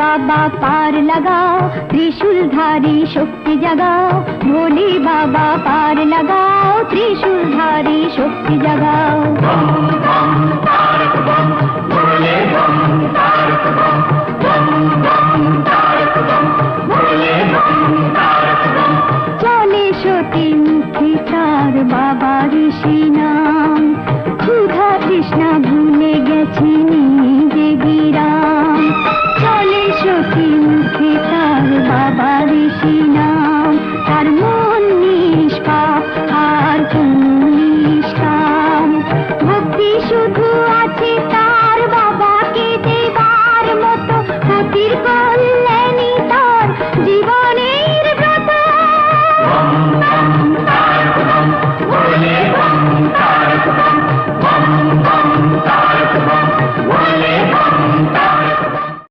बाबा पार लगाओ, त्रिशूलधारी शक्ति जगाओ। भोले बाबा पार लगाओ, त्रिशूलधारी शक्ति जगाओ। बम बम तारक बम, भोले बम तारक बम, बम बम तारक बम, भोले बम तारक बम। चले सती मुखे तार बाबा ऋषि नाम, क्षुधा तृष्णा भूले गेছে নিজে বিরাম। চলে সতী মুখে তার বাবা ঋষি নাম, তার মন নিষ্পাপ আর কোনো নিষ্কাম। ভক্তি শুধু আছে তার বাবাকে দেবার মতো, ক্ষতির